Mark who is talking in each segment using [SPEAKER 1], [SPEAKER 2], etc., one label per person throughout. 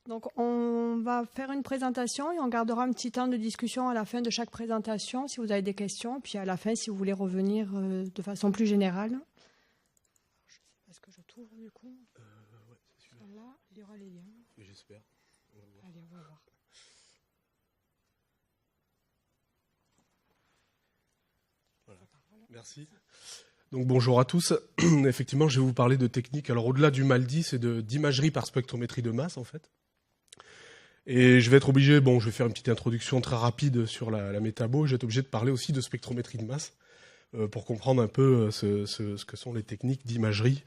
[SPEAKER 1] Donc, on va faire une présentation et on gardera un petit temps de discussion à la fin de chaque présentation si vous avez des questions. Puis à la fin, si vous voulez revenir de façon plus générale. Je sais pas ce que je trouve du coup.
[SPEAKER 2] Ouais, c'est celui-là.
[SPEAKER 1] Là, il y aura les liens.
[SPEAKER 2] J'espère.
[SPEAKER 1] Allez, on va voir.
[SPEAKER 2] Voilà. Merci. Donc bonjour à tous. Effectivement, je vais vous parler de technique. Alors au-delà du MALDI, c'est d'imagerie par spectrométrie de masse en fait. Et je vais être obligé, je vais faire une petite introduction très rapide sur la métabo. Je vais être obligé de parler aussi de spectrométrie de masse pour comprendre un peu ce que sont les techniques d'imagerie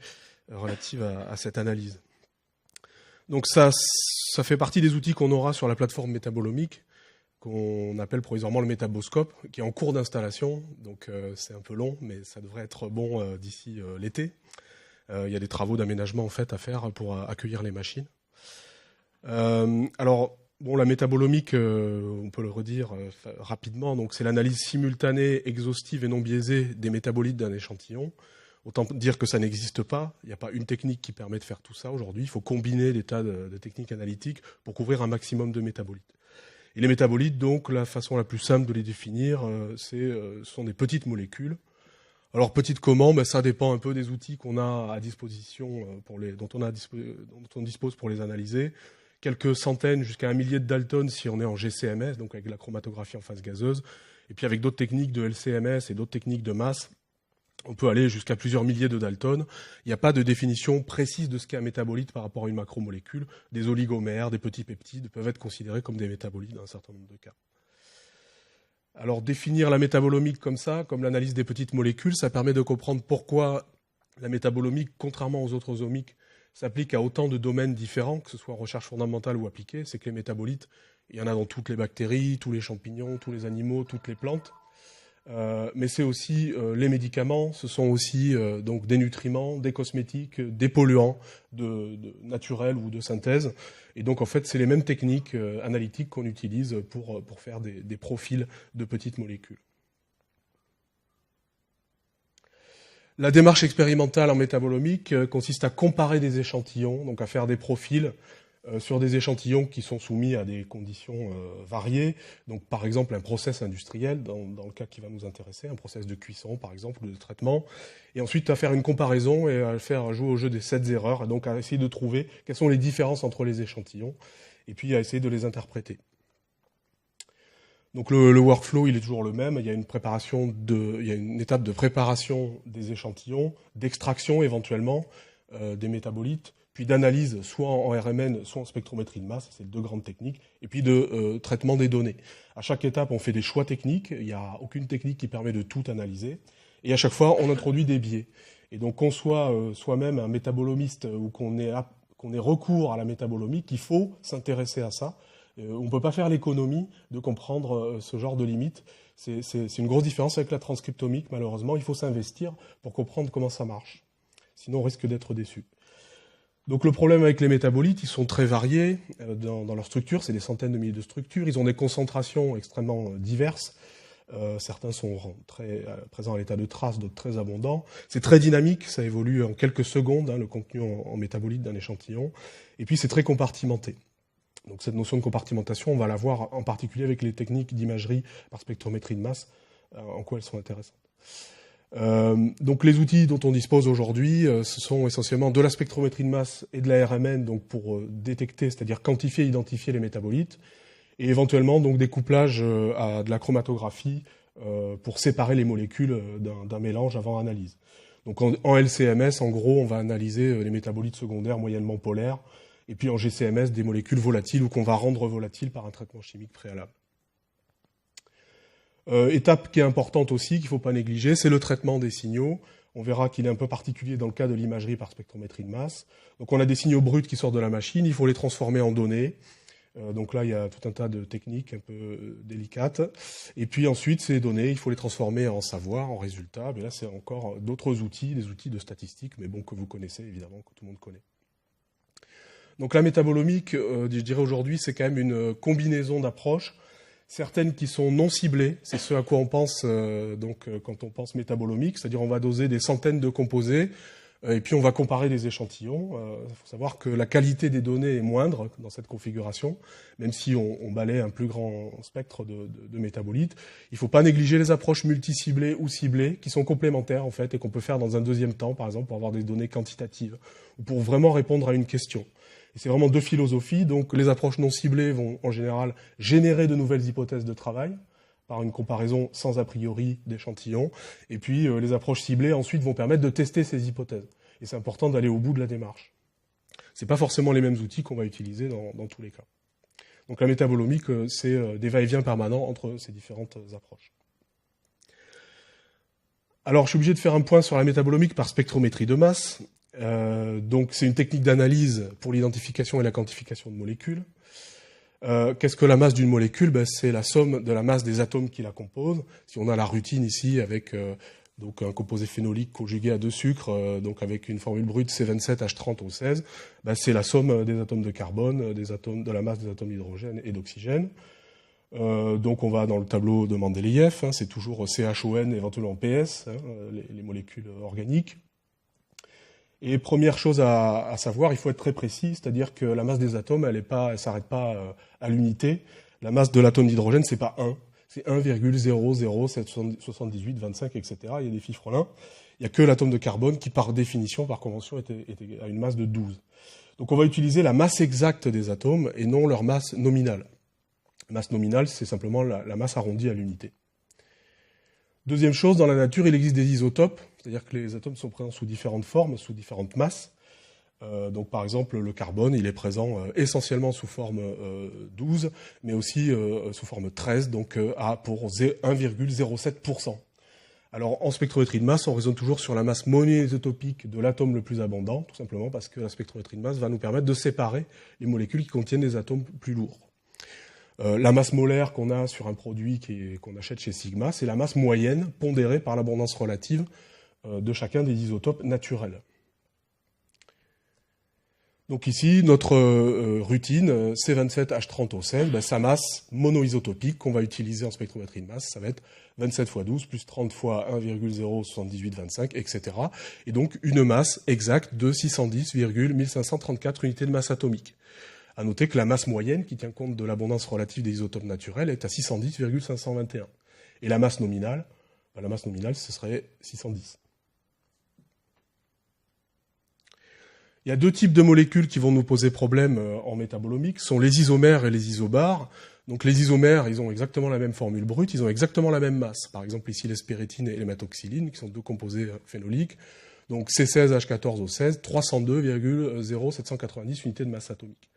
[SPEAKER 2] relatives à cette analyse. Donc ça fait partie des outils qu'on aura sur la plateforme métabolomique, qu'on appelle provisoirement le métaboscope, qui est en cours d'installation. Donc c'est un peu long, mais ça devrait être bon d'ici l'été. Il y a des travaux d'aménagement en fait à faire pour accueillir les machines. Alors, la métabolomique, on peut le redire rapidement, donc c'est l'analyse simultanée, exhaustive et non biaisée des métabolites d'un échantillon. Autant dire que ça n'existe pas, il n'y a pas une technique qui permet de faire tout ça aujourd'hui, il faut combiner des tas de techniques analytiques pour couvrir un maximum de métabolites. Et les métabolites, donc, la façon la plus simple de les définir, ce sont des petites molécules. Alors, petites comment ? Ça dépend un peu des outils qu'on a à disposition, dont on dispose pour les analyser. Quelques centaines jusqu'à 1 millier de Dalton si on est en GCMS, donc avec la chromatographie en phase gazeuse. Et puis avec d'autres techniques de LCMS et d'autres techniques de masse, on peut aller jusqu'à plusieurs milliers de Dalton. Il n'y a pas de définition précise de ce qu'est un métabolite par rapport à une macromolécule. Des oligomères, des petits peptides peuvent être considérés comme des métabolites dans un certain nombre de cas. Alors définir la métabolomique comme ça, comme l'analyse des petites molécules, ça permet de comprendre pourquoi la métabolomique, contrairement aux autres omiques, s'applique à autant de domaines différents, que ce soit en recherche fondamentale ou appliquée. C'est que les métabolites, il y en a dans toutes les bactéries, tous les champignons, tous les animaux, toutes les plantes. Mais c'est aussi les médicaments, ce sont aussi donc des nutriments, des cosmétiques, des polluants naturels ou de synthèse. Et donc en fait, c'est les mêmes techniques analytiques qu'on utilise pour faire des profils de petites molécules. La démarche expérimentale en métabolomique consiste à comparer des échantillons, donc à faire des profils sur des échantillons qui sont soumis à des conditions variées. Donc par exemple un process industriel, dans le cas qui va nous intéresser, un process de cuisson par exemple, ou de traitement. Et ensuite à faire une comparaison et à faire jouer au jeu des 7 erreurs, et donc à essayer de trouver quelles sont les différences entre les échantillons, et puis à essayer de les interpréter. Donc le workflow, il est toujours le même. Il y a une étape de préparation des échantillons, d'extraction éventuellement des métabolites, puis d'analyse soit en RMN, soit en spectrométrie de masse, c'est deux grandes techniques, et puis de traitement des données. À chaque étape, on fait des choix techniques. Il n'y a aucune technique qui permet de tout analyser. Et à chaque fois, on introduit des biais. Et donc qu'on soit soi-même un métabolomiste ou qu'on ait recours à la métabolomique, il faut s'intéresser à ça. On ne peut pas faire l'économie de comprendre ce genre de limites. C'est une grosse différence avec la transcriptomique, malheureusement. Il faut s'investir pour comprendre comment ça marche. Sinon, on risque d'être déçu. Donc le problème avec les métabolites, ils sont très variés dans leur structure. C'est des centaines de milliers de structures. Ils ont des concentrations extrêmement diverses. Certains sont très présents à l'état de trace, d'autres très abondants. C'est très dynamique, ça évolue en quelques secondes, le contenu en métabolite d'un échantillon. Et puis c'est très compartimenté. Donc cette notion de compartimentation, on va la voir en particulier avec les techniques d'imagerie par spectrométrie de masse, en quoi elles sont intéressantes. Donc les outils dont on dispose aujourd'hui, ce sont essentiellement de la spectrométrie de masse et de la RMN, donc pour détecter, c'est-à-dire quantifier et identifier les métabolites, et éventuellement donc des couplages à de la chromatographie pour séparer les molécules d'un mélange avant analyse. Donc en LCMS, en gros, on va analyser les métabolites secondaires moyennement polaires, et puis en GCMS, des molécules volatiles ou qu'on va rendre volatiles par un traitement chimique préalable. Étape qui est importante aussi, qu'il ne faut pas négliger, c'est le traitement des signaux. On verra qu'il est un peu particulier dans le cas de l'imagerie par spectrométrie de masse. Donc on a des signaux bruts qui sortent de la machine, il faut les transformer en données. Donc là, il y a tout un tas de techniques un peu délicates. Et puis ensuite, ces données, il faut les transformer en savoir, en résultats. Mais là, c'est encore d'autres outils, des outils de statistique, mais bon, que vous connaissez évidemment, que tout le monde connaît. Donc la métabolomique, je dirais aujourd'hui, c'est quand même une combinaison d'approches, certaines qui sont non ciblées, c'est ce à quoi on pense quand on pense métabolomique, c'est-à-dire on va doser des centaines de composés Et puis on va comparer les échantillons. Il faut savoir que la qualité des données est moindre dans cette configuration, même si on balaie un plus grand spectre de métabolites. Il ne faut pas négliger les approches multi-ciblées ou ciblées, qui sont complémentaires en fait, et qu'on peut faire dans un deuxième temps, par exemple, pour avoir des données quantitatives, ou pour vraiment répondre à une question. Et c'est vraiment deux philosophies. Donc les approches non ciblées vont en général générer de nouvelles hypothèses de travail, par une comparaison sans a priori d'échantillons. Et puis les approches ciblées ensuite vont permettre de tester ces hypothèses. Et c'est important d'aller au bout de la démarche. C'est pas forcément les mêmes outils qu'on va utiliser dans tous les cas. Donc la métabolomique, c'est des va-et-vient permanents entre ces différentes approches. Alors je suis obligé de faire un point sur la métabolomique par spectrométrie de masse. Donc c'est une technique d'analyse pour l'identification et la quantification de molécules. Qu'est-ce que la masse d'une molécule? C'est la somme de la masse des atomes qui la composent. Si on a la rutine ici avec donc un composé phénolique conjugué à deux sucres, donc avec une formule brute C27H30O16, c'est la somme des atomes de carbone, de la masse des atomes d'hydrogène et d'oxygène. Donc on va dans le tableau de Mendeleïev, c'est toujours CHON, éventuellement PS, les molécules organiques. Et première chose à savoir, il faut être très précis, c'est-à-dire que la masse des atomes, elle s'arrête pas à l'unité. La masse de l'atome d'hydrogène, c'est pas 1, c'est 1,0077825, etc. Il y a des chiffres là. Il n'y a que l'atome de carbone qui, par définition, par convention, était à une masse de 12. Donc on va utiliser la masse exacte des atomes et non leur masse nominale. La masse nominale, c'est simplement la masse arrondie à l'unité. Deuxième chose, dans la nature, il existe des isotopes, c'est-à-dire que les atomes sont présents sous différentes formes, sous différentes masses. Donc par exemple, le carbone, il est présent essentiellement sous forme 12, mais aussi sous forme 13, donc pour 1,07%. Alors en spectrométrie de masse, on raisonne toujours sur la masse monoisotopique de l'atome le plus abondant, tout simplement parce que la spectrométrie de masse va nous permettre de séparer les molécules qui contiennent des atomes plus lourds. La masse molaire qu'on a sur un produit qu'on achète chez Sigma, c'est la masse moyenne pondérée par l'abondance relative de chacun des isotopes naturels. Donc ici, notre rutine C27H30O16, sa masse monoisotopique qu'on va utiliser en spectrométrie de masse, ça va être 27 x 12 plus 30 fois 1,07825, etc. Et donc une masse exacte de 610,1534 unités de masse atomique. À noter que la masse moyenne, qui tient compte de l'abondance relative des isotopes naturels, est à 610,521. Et la masse nominale, ce serait 610. Il y a deux types de molécules qui vont nous poser problème en métabolomique, ce sont les isomères et les isobars. Donc les isomères, ils ont exactement la même formule brute, ils ont exactement la même masse. Par exemple ici les spirétines et les méthoxylines, qui sont deux composés phénoliques. Donc C16H14O16, 302,0790 unités de masse atomique.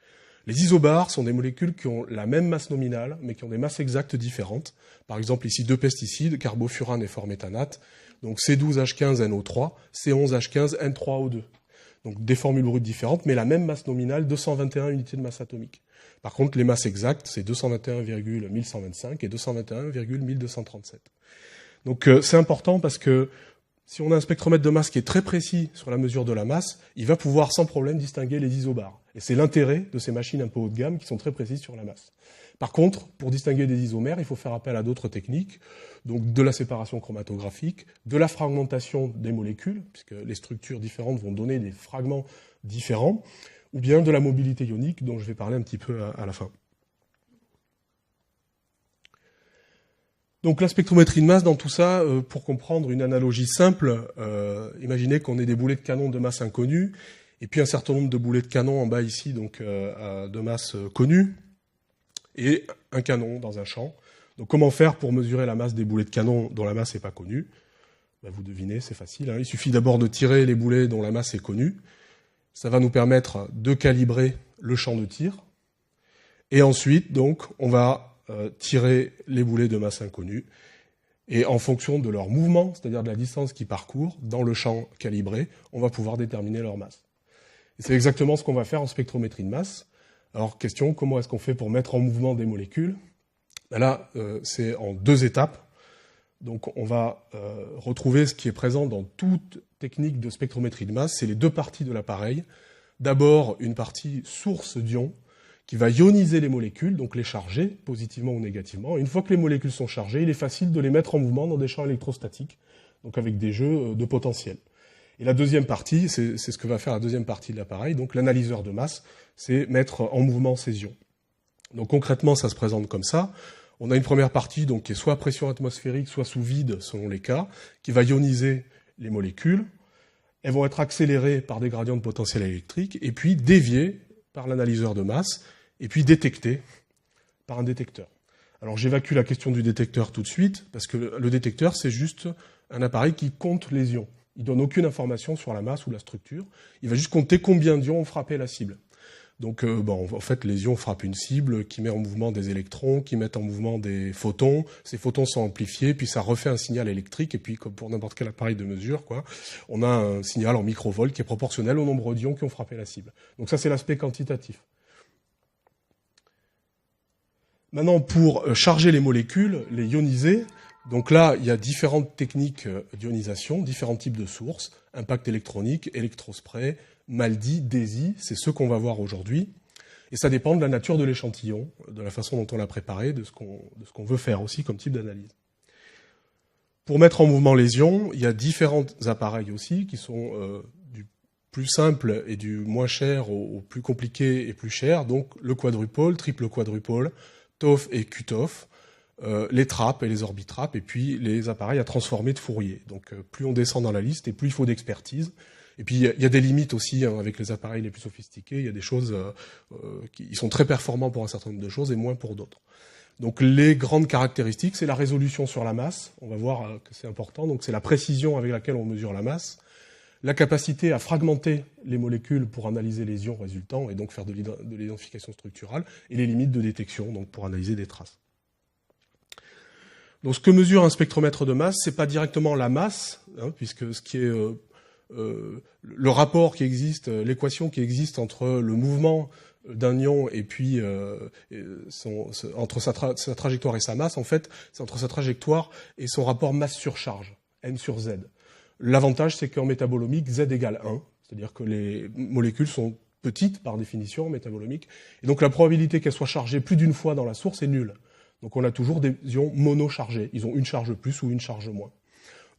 [SPEAKER 2] Les isobars sont des molécules qui ont la même masse nominale, mais qui ont des masses exactes différentes. Par exemple, ici, deux pesticides, carbofurane et forméthanate. Donc C12H15NO3, C11H15N3O2. Donc des formules brutes différentes, mais la même masse nominale, 221 unités de masse atomique. Par contre, les masses exactes, c'est 221,1125 et 221,1237. Donc c'est important parce que si on a un spectromètre de masse qui est très précis sur la mesure de la masse, il va pouvoir sans problème distinguer les isobars. Et c'est l'intérêt de ces machines un peu haut de gamme qui sont très précises sur la masse. Par contre, pour distinguer des isomères, il faut faire appel à d'autres techniques, donc de la séparation chromatographique, de la fragmentation des molécules, puisque les structures différentes vont donner des fragments différents, ou bien de la mobilité ionique, dont je vais parler un petit peu à la fin. Donc la spectrométrie de masse, dans tout ça, pour comprendre une analogie simple, imaginez qu'on ait des boulets de canon de masse inconnue, et puis un certain nombre de boulets de canon en bas ici, donc de masse connue, et un canon dans un champ. Donc comment faire pour mesurer la masse des boulets de canon dont la masse n'est pas connue? Vous devinez, c'est facile. Il suffit d'abord de tirer les boulets dont la masse est connue. Ça va nous permettre de calibrer le champ de tir. Et ensuite, donc, on va tirer les boulets de masse inconnue. Et en fonction de leur mouvement, c'est-à-dire de la distance qu'ils parcourent dans le champ calibré, on va pouvoir déterminer leur masse. Et c'est exactement ce qu'on va faire en spectrométrie de masse. Alors, question, comment est-ce qu'on fait pour mettre en mouvement des molécules? Là, c'est en deux étapes. Donc, on va retrouver ce qui est présent dans toute technique de spectrométrie de masse. C'est les deux parties de l'appareil. D'abord, une partie source d'ions qui va ioniser les molécules, donc les charger, positivement ou négativement. Et une fois que les molécules sont chargées, il est facile de les mettre en mouvement dans des champs électrostatiques, donc avec des jeux de potentiel. Et la deuxième partie, c'est ce que va faire la deuxième partie de l'appareil, donc l'analyseur de masse, c'est mettre en mouvement ces ions. Donc concrètement, ça se présente comme ça. On a une première partie donc, qui est soit à pression atmosphérique, soit sous vide, selon les cas, qui va ioniser les molécules. Elles vont être accélérées par des gradients de potentiel électrique, et puis déviées par l'analyseur de masse, et puis détectées par un détecteur. Alors j'évacue la question du détecteur tout de suite, parce que le détecteur, c'est juste un appareil qui compte les ions. Il ne donne aucune information sur la masse ou la structure. Il va juste compter combien d'ions ont frappé la cible. Donc, en fait, les ions frappent une cible qui met en mouvement des électrons, qui mettent en mouvement des photons. Ces photons sont amplifiés, puis ça refait un signal électrique. Et puis, comme pour n'importe quel appareil de mesure, on a un signal en microvolts qui est proportionnel au nombre d'ions qui ont frappé la cible. Donc ça, c'est l'aspect quantitatif. Maintenant, pour charger les molécules, les ioniser, donc là, il y a différentes techniques d'ionisation, différents types de sources, impact électronique, électrospray, MALDI, DESI, c'est ce qu'on va voir aujourd'hui. Et ça dépend de la nature de l'échantillon, de la façon dont on l'a préparé, de ce qu'on veut faire aussi comme type d'analyse. Pour mettre en mouvement les ions, il y a différents appareils aussi qui sont du plus simple et du moins cher au plus compliqué et plus cher. Donc le quadrupole, triple quadrupole, TOF et QTOF, les trappes et les orbitrappes, et puis les appareils à transformer de Fourier. Donc plus on descend dans la liste, et plus il faut d'expertise. Et puis il y a des limites aussi avec les appareils les plus sophistiqués. Il y a des choses qui sont très performants pour un certain nombre de choses et moins pour d'autres. Donc les grandes caractéristiques, c'est la résolution sur la masse. On va voir que c'est important. Donc c'est la précision avec laquelle on mesure la masse, la capacité à fragmenter les molécules pour analyser les ions résultants et donc faire de l'identification structurale, et les limites de détection donc pour analyser des traces. Donc ce que mesure un spectromètre de masse, c'est pas directement la masse, puisque ce qui est le rapport qui existe, l'équation qui existe entre le mouvement d'un ion et puis entre sa trajectoire et sa masse, en fait, c'est entre sa trajectoire et son rapport masse sur charge, m sur z. L'avantage, c'est qu'en métabolomique, z égale 1, c'est-à-dire que les molécules sont petites par définition en métabolomique, et donc la probabilité qu'elles soient chargées plus d'une fois dans la source est nulle. Donc on a toujours des ions monochargés, ils ont une charge plus ou une charge moins.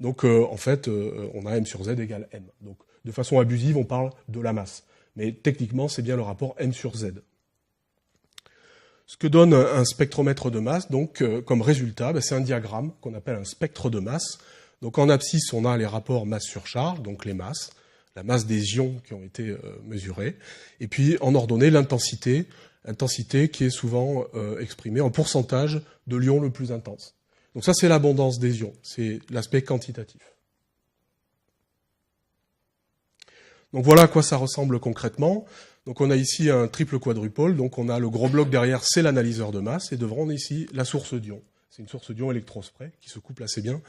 [SPEAKER 2] Donc en fait, on a m sur z égale m. Donc de façon abusive, on parle de la masse. Mais techniquement, c'est bien le rapport m sur z. Ce que donne un spectromètre de masse, donc comme résultat, c'est un diagramme qu'on appelle un spectre de masse. Donc en abscisse, on a les rapports masse sur charge, donc les masses, la masse des ions qui ont été mesurés, et puis en ordonnée, l'intensité qui est souvent exprimée en pourcentage de l'ion le plus intense. Donc ça, c'est l'abondance des ions, c'est l'aspect quantitatif. Donc voilà à quoi ça ressemble concrètement. Donc on a ici un triple quadrupole, donc on a le gros bloc derrière, c'est l'analyseur de masse, et devant on a ici la source d'ions. C'est une source d'ions électrospray qui se couple assez bien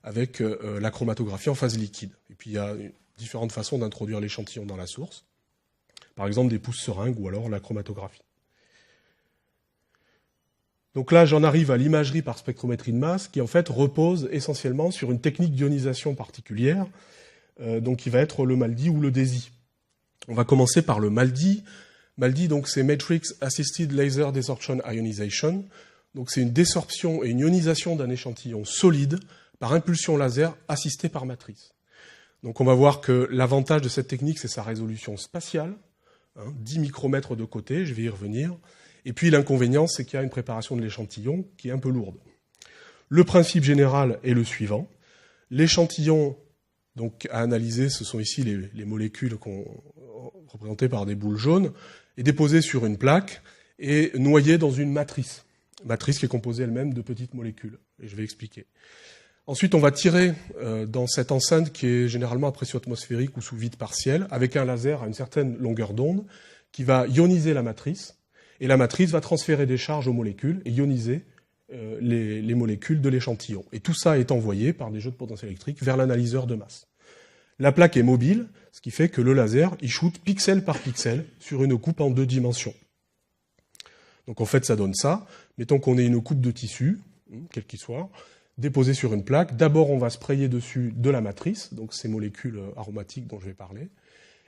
[SPEAKER 2] avec la chromatographie en phase liquide. Et puis il y a différentes façons d'introduire l'échantillon dans la source. Par exemple des pousses seringues ou alors la chromatographie. Donc là, j'en arrive à l'imagerie par spectrométrie de masse qui en fait repose essentiellement sur une technique d'ionisation particulière, donc qui va être le MALDI ou le DESI. On va commencer par le MALDI. MALDI, donc c'est Matrix Assisted Laser Desorption Ionization. Donc c'est une désorption et une ionisation d'un échantillon solide par impulsion laser assistée par matrice. Donc on va voir que l'avantage de cette technique, c'est sa résolution spatiale, 10 micromètres de côté, je vais y revenir. Et puis l'inconvénient, c'est qu'il y a une préparation de l'échantillon qui est un peu lourde. Le principe général est le suivant. L'échantillon donc, à analyser, ce sont ici les molécules représentées par des boules jaunes, est déposé sur une plaque et noyé dans une matrice qui est composée elle-même de petites molécules. Et je vais expliquer. Ensuite, on va tirer dans cette enceinte qui est généralement à pression atmosphérique ou sous vide partiel, avec un laser à une certaine longueur d'onde, qui va ioniser la matrice, et la matrice va transférer des charges aux molécules et ioniser les molécules de l'échantillon. Et tout ça est envoyé par des jeux de potentiel électrique vers l'analyseur de masse. La plaque est mobile, ce qui fait que le laser, il shoot pixel par pixel sur une coupe en 2 dimensions. Donc en fait, ça donne ça. Mettons qu'on ait une coupe de tissu, quel qu'il soit, déposée sur une plaque. D'abord, on va sprayer dessus de la matrice, donc ces molécules aromatiques dont je vais parler.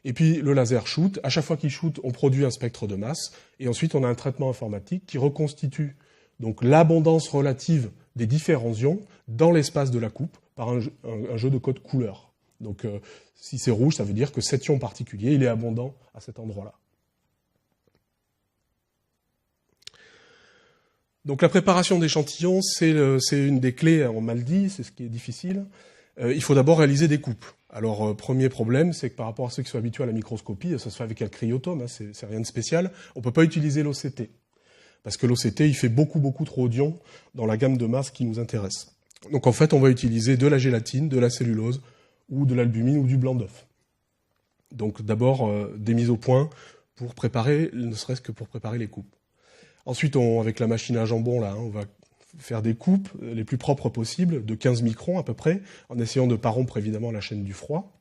[SPEAKER 2] Et puis le laser shoot. À chaque fois qu'il shoot, on produit un spectre de masse. Et ensuite, on a un traitement informatique qui reconstitue donc l'abondance relative des différents ions dans l'espace de la coupe par un jeu de code couleur. Donc si c'est rouge, ça veut dire que cet ion particulier, il est abondant à cet endroit-là. Donc la préparation d'échantillons, c'est une des clés en MALDI, c'est ce qui est difficile. Il faut d'abord réaliser des coupes. Alors premier problème, c'est que par rapport à ceux qui sont habitués à la microscopie, ça se fait avec un cryotome, hein, c'est rien de spécial, on ne peut pas utiliser l'OCT. Parce que l'OCT, il fait beaucoup trop d'ions dans la gamme de masse qui nous intéresse. Donc en fait, on va utiliser de la gélatine, de la cellulose, ou de l'albumine, ou du blanc d'œuf. Donc d'abord, des mises au point pour préparer, ne serait-ce que pour préparer les coupes. Ensuite, avec la machine à jambon, là, on va faire des coupes les plus propres possibles, de 15 microns à peu près, en essayant de ne pas rompre évidemment la chaîne du froid.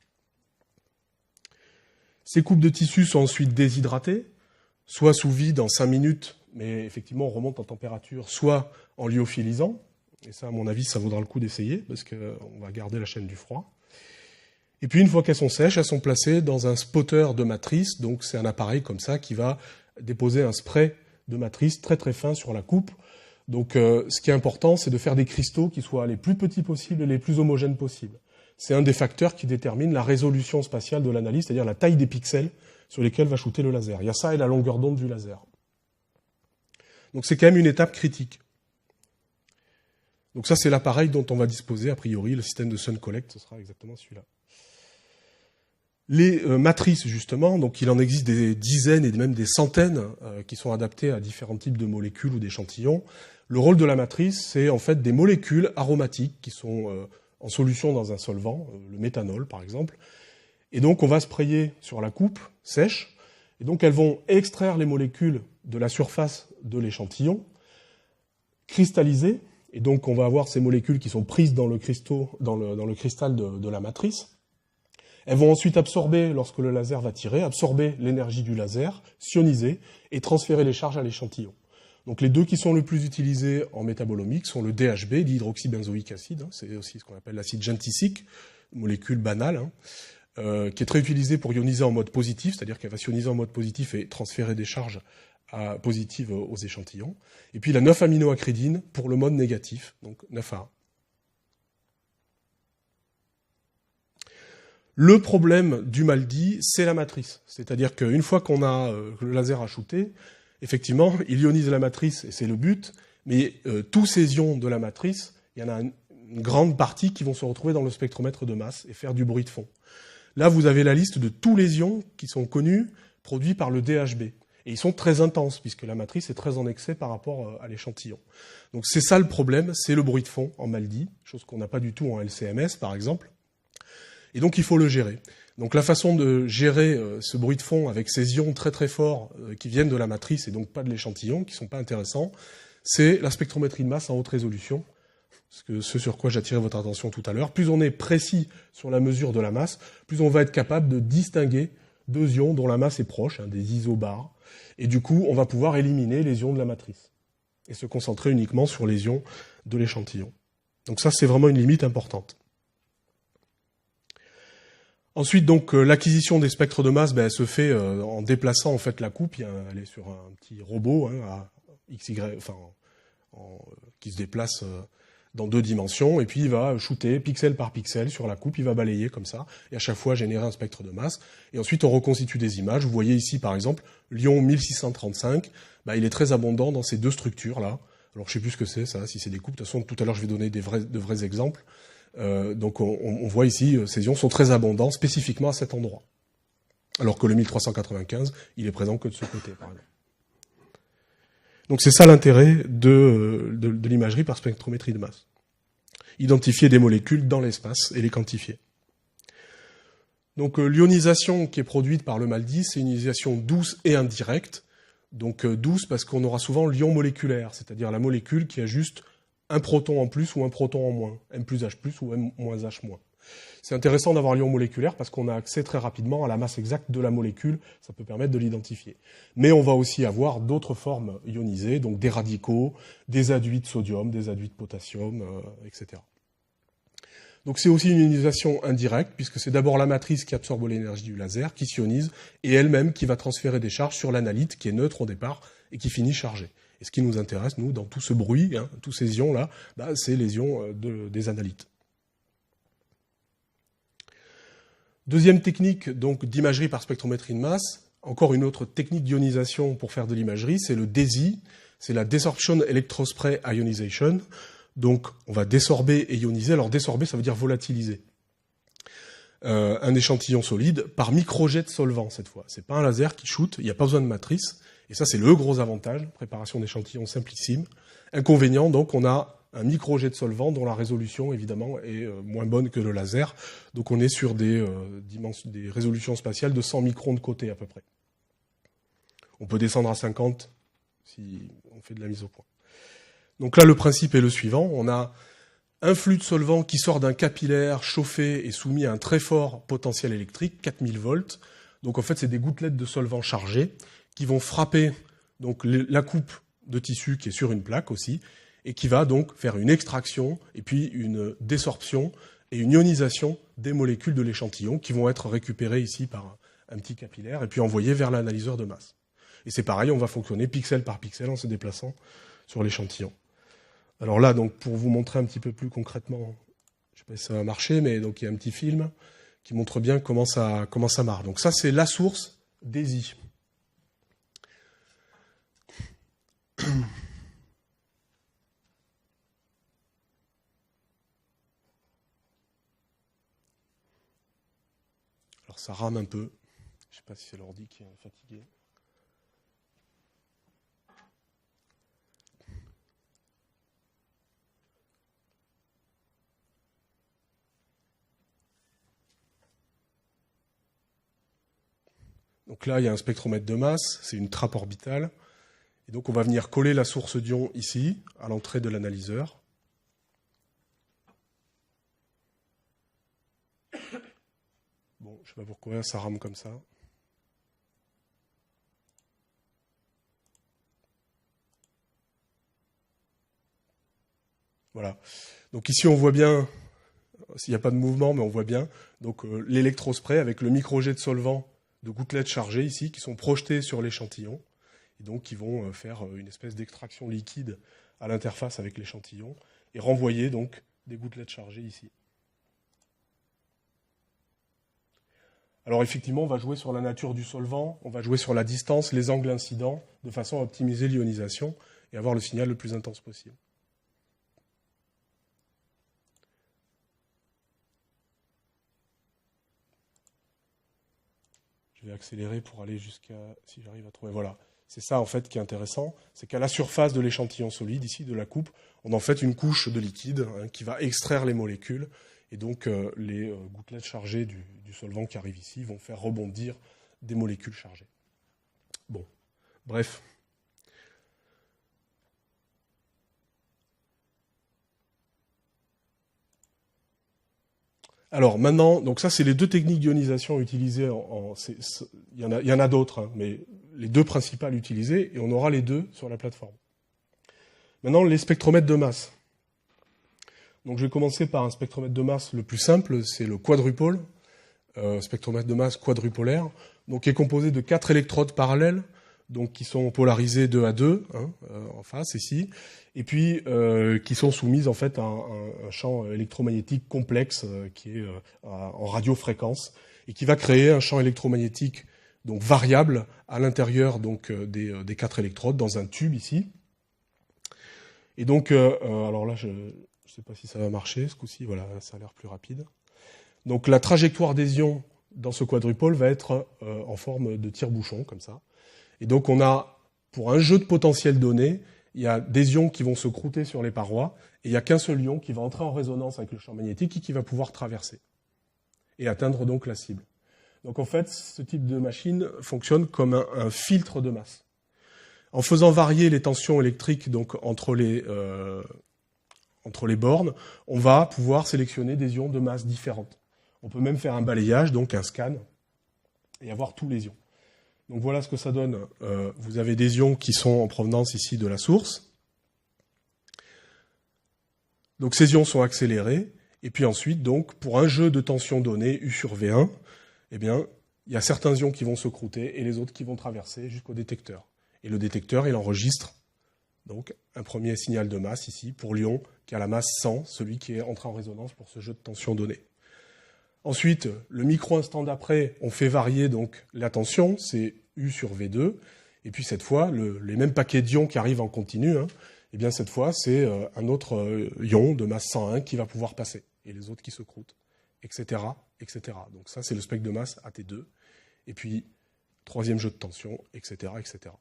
[SPEAKER 2] Ces coupes de tissu sont ensuite déshydratées, soit sous vide en 5 minutes, mais effectivement on remonte en température, soit en lyophilisant, et ça à mon avis ça vaudra le coup d'essayer, parce qu'on va garder la chaîne du froid. Et puis une fois qu'elles sont sèches, elles sont placées dans un spotter de matrice, donc c'est un appareil comme ça qui va déposer un spray de matrice très fin sur la coupe. Donc ce qui est important, c'est de faire des cristaux qui soient les plus petits possibles et les plus homogènes possibles. C'est un des facteurs qui détermine la résolution spatiale de l'analyse, c'est-à-dire la taille des pixels sur lesquels va shooter le laser. Il y a ça et la longueur d'onde du laser. Donc c'est quand même une étape critique. Donc ça, c'est l'appareil dont on va disposer, a priori, le système de Sun Collect, ce sera exactement celui-là. Les matrices, justement, donc il en existe des dizaines et même des centaines qui sont adaptées à différents types de molécules ou d'échantillons. Le rôle de la matrice, c'est en fait des molécules aromatiques qui sont en solution dans un solvant, le méthanol par exemple. Et donc on va sprayer sur la coupe sèche, et donc elles vont extraire les molécules de la surface de l'échantillon, cristalliser, et donc on va avoir ces molécules qui sont prises dans le cristal de la matrice. Elles vont ensuite absorber, lorsque le laser va tirer, absorber l'énergie du laser, sioniser, et transférer les charges à l'échantillon. Donc les deux qui sont le plus utilisés en métabolomique sont le DHB, dihydroxybenzoïque acide, hein, c'est aussi ce qu'on appelle l'acide gentisique, molécule banale, hein, qui est très utilisée pour ioniser en mode positif, c'est-à-dire qu'elle va ioniser en mode positif et transférer des charges positives aux échantillons. Et puis la 9-aminoacridine pour le mode négatif, donc 9A. Le problème du MALDI, c'est la matrice. C'est-à-dire qu'une fois qu'on a le laser a shooté, effectivement, il ionise la matrice, et c'est le but, mais tous ces ions de la matrice, il y en a une grande partie qui vont se retrouver dans le spectromètre de masse et faire du bruit de fond. Là, vous avez la liste de tous les ions qui sont connus, produits par le DHB. Et ils sont très intenses, puisque la matrice est très en excès par rapport à l'échantillon. Donc c'est ça le problème, c'est le bruit de fond en MALDI, chose qu'on n'a pas du tout en LCMS, par exemple. Et donc il faut le gérer. Donc la façon de gérer ce bruit de fond avec ces ions très forts qui viennent de la matrice et donc pas de l'échantillon, qui sont pas intéressants, c'est la spectrométrie de masse en haute résolution, ce sur quoi j'attirais votre attention tout à l'heure. Plus on est précis sur la mesure de la masse, plus on va être capable de distinguer deux ions dont la masse est proche, hein, des isobars, et du coup on va pouvoir éliminer les ions de la matrice et se concentrer uniquement sur les ions de l'échantillon. Donc ça c'est vraiment une limite importante. Ensuite, donc, l'acquisition des spectres de masse, elle se fait en déplaçant en fait la coupe. Elle est sur un petit robot à XY, qui se déplace dans 2 dimensions, et puis il va shooter pixel par pixel sur la coupe, il va balayer comme ça, et à chaque fois générer un spectre de masse. Et ensuite, on reconstitue des images. Vous voyez ici, par exemple, l'ion 1635, il est très abondant dans ces 2 structures-là. Alors, je sais plus ce que c'est, ça, si c'est des coupes. De toute façon, tout à l'heure, je vais donner de vrais exemples. Donc on voit ici, ces ions sont très abondants spécifiquement à cet endroit. Alors que le 1395, il est présent que de ce côté, par exemple. Donc c'est ça l'intérêt de l'imagerie par spectrométrie de masse. Identifier des molécules dans l'espace et les quantifier. Donc l'ionisation qui est produite par le MALDI, c'est une ionisation douce et indirecte. Donc douce parce qu'on aura souvent l'ion moléculaire, c'est-à-dire la molécule qui a juste un proton en plus ou un proton en moins, M plus H plus ou M moins H moins. C'est intéressant d'avoir l'ion moléculaire parce qu'on a accès très rapidement à la masse exacte de la molécule, ça peut permettre de l'identifier. Mais on va aussi avoir d'autres formes ionisées, donc des radicaux, des adduits de sodium, des adduits de potassium, etc. Donc c'est aussi une ionisation indirecte, puisque c'est d'abord la matrice qui absorbe l'énergie du laser, qui s'ionise, et elle-même qui va transférer des charges sur l'analyte, qui est neutre au départ, et qui finit chargé. Et ce qui nous intéresse, nous, dans tout ce bruit, tous ces ions-là, c'est les ions des analytes. Deuxième technique donc d'imagerie par spectrométrie de masse, encore une autre technique d'ionisation pour faire de l'imagerie, c'est le DESI, c'est la Desorption Electrospray Ionization. Donc on va désorber et ioniser. Alors désorber, ça veut dire volatiliser. Un échantillon solide par microjet de solvant cette fois. C'est pas un laser qui shoot, il n'y a pas besoin de matrice. Et ça, c'est le gros avantage, préparation d'échantillons simplissime. Inconvénient, donc on a un microjet de solvant dont la résolution, évidemment, est moins bonne que le laser. Donc on est sur des résolutions spatiales de 100 microns de côté à peu près. On peut descendre à 50 si on fait de la mise au point. Donc là, le principe est le suivant. On a un flux de solvant qui sort d'un capillaire chauffé et soumis à un très fort potentiel électrique, 4000 volts. Donc en fait, c'est des gouttelettes de solvant chargées qui vont frapper donc, la coupe de tissu qui est sur une plaque aussi, et qui va donc faire une extraction et puis une désorption et une ionisation des molécules de l'échantillon qui vont être récupérées ici par un petit capillaire et puis envoyées vers l'analyseur de masse. Et c'est pareil, on va fonctionner pixel par pixel en se déplaçant sur l'échantillon. Alors là, donc, pour vous montrer un petit peu plus concrètement, je ne sais pas si ça va marcher, mais donc il y a un petit film qui montre bien comment ça marche. Donc ça, c'est la source DESI. Alors ça rame un peu. Je ne sais pas si c'est l'ordi qui est fatigué. Donc là, il y a un spectromètre de masse, c'est une trappe orbitale. Et donc on va venir coller la source d'ion ici, à l'entrée de l'analyseur. Bon, je ne sais pas pourquoi ça rame comme ça. Voilà. Donc ici on voit bien, s'il n'y a pas de mouvement, mais on voit bien donc l'électrospray avec le microjet de solvant de gouttelettes chargées ici qui sont projetées sur l'échantillon et donc qui vont faire une espèce d'extraction liquide à l'interface avec l'échantillon et renvoyer donc des gouttelettes chargées ici. Alors effectivement, on va jouer sur la nature du solvant, on va jouer sur la distance, les angles incidents, de façon à optimiser l'ionisation et avoir le signal le plus intense possible. Je vais accélérer pour aller jusqu'à, si j'arrive à trouver, voilà. C'est ça en fait qui est intéressant, c'est qu'à la surface de l'échantillon solide, ici de la coupe, on en fait une couche de liquide qui va extraire les molécules, et donc les gouttelettes chargées du solvant qui arrivent ici vont faire rebondir des molécules chargées. Bon, bref. Alors maintenant, donc ça c'est les deux techniques d'ionisation utilisées. Il y en a d'autres, mais les deux principales utilisées, et on aura les deux sur la plateforme. Maintenant, les spectromètres de masse. Donc je vais commencer par un spectromètre de masse le plus simple, c'est le quadrupole, spectromètre de masse quadrupolaire, donc qui est composé de 4 électrodes parallèles, donc qui sont polarisées 2 à 2, en face ici, et puis qui sont soumises en fait à un champ électromagnétique complexe qui est en radiofréquence et qui va créer un champ électromagnétique donc variable à l'intérieur donc des 4 électrodes dans un tube ici. Et donc alors là je ne sais pas si ça va marcher ce coup-ci, voilà, ça a l'air plus rapide. Donc la trajectoire des ions dans ce quadrupole va être en forme de tire-bouchon comme ça. Et donc on a, pour un jeu de potentiel donné, il y a des ions qui vont se croûter sur les parois, et il n'y a qu'un seul ion qui va entrer en résonance avec le champ magnétique et qui va pouvoir traverser, et atteindre donc la cible. Donc en fait, ce type de machine fonctionne comme un filtre de masse. En faisant varier les tensions électriques donc, entre les bornes, on va pouvoir sélectionner des ions de masse différentes. On peut même faire un balayage, donc un scan, et avoir tous les ions. Donc voilà ce que ça donne. Vous avez des ions qui sont en provenance ici de la source. Donc ces ions sont accélérés. Et puis ensuite, donc, pour un jeu de tension donné, U sur V1, eh bien, il y a certains ions qui vont se croûter et les autres qui vont traverser jusqu'au détecteur. Et le détecteur, il enregistre donc un premier signal de masse ici pour l'ion qui a la masse 100, celui qui est entré en résonance pour ce jeu de tension donné. Ensuite, le micro-instant d'après, on fait varier donc la tension, c'est U sur V2. Et puis cette fois, les mêmes paquets d'ions qui arrivent en continu, hein, et bien cette fois, c'est un autre ion de masse 101 qui va pouvoir passer, et les autres qui se croûtent, etc., etc. Donc ça, c'est le spectre de masse AT2. Et puis, troisième jeu de tension, etc., etc.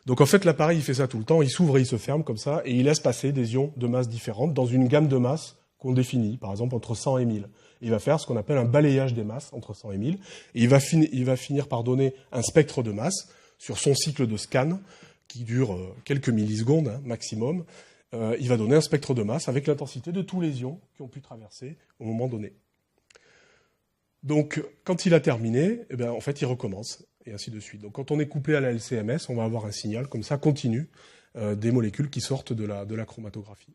[SPEAKER 2] Donc en fait, l'appareil, il fait ça tout le temps, il s'ouvre et il se ferme comme ça, et il laisse passer des ions de masse différentes dans une gamme de masse qu'on définit, par exemple entre 100 et 1000. Il va faire ce qu'on appelle un balayage des masses entre 100 et 1000, et il va finir par donner un spectre de masse sur son cycle de scan, qui dure quelques millisecondes hein, maximum. Il va donner un spectre de masse avec l'intensité de tous les ions qui ont pu traverser au moment donné. Donc, quand il a terminé, eh bien, en fait, il recommence, et ainsi de suite. Donc, quand on est couplé à la LCMS, on va avoir un signal comme ça, continu, des molécules qui sortent de la chromatographie.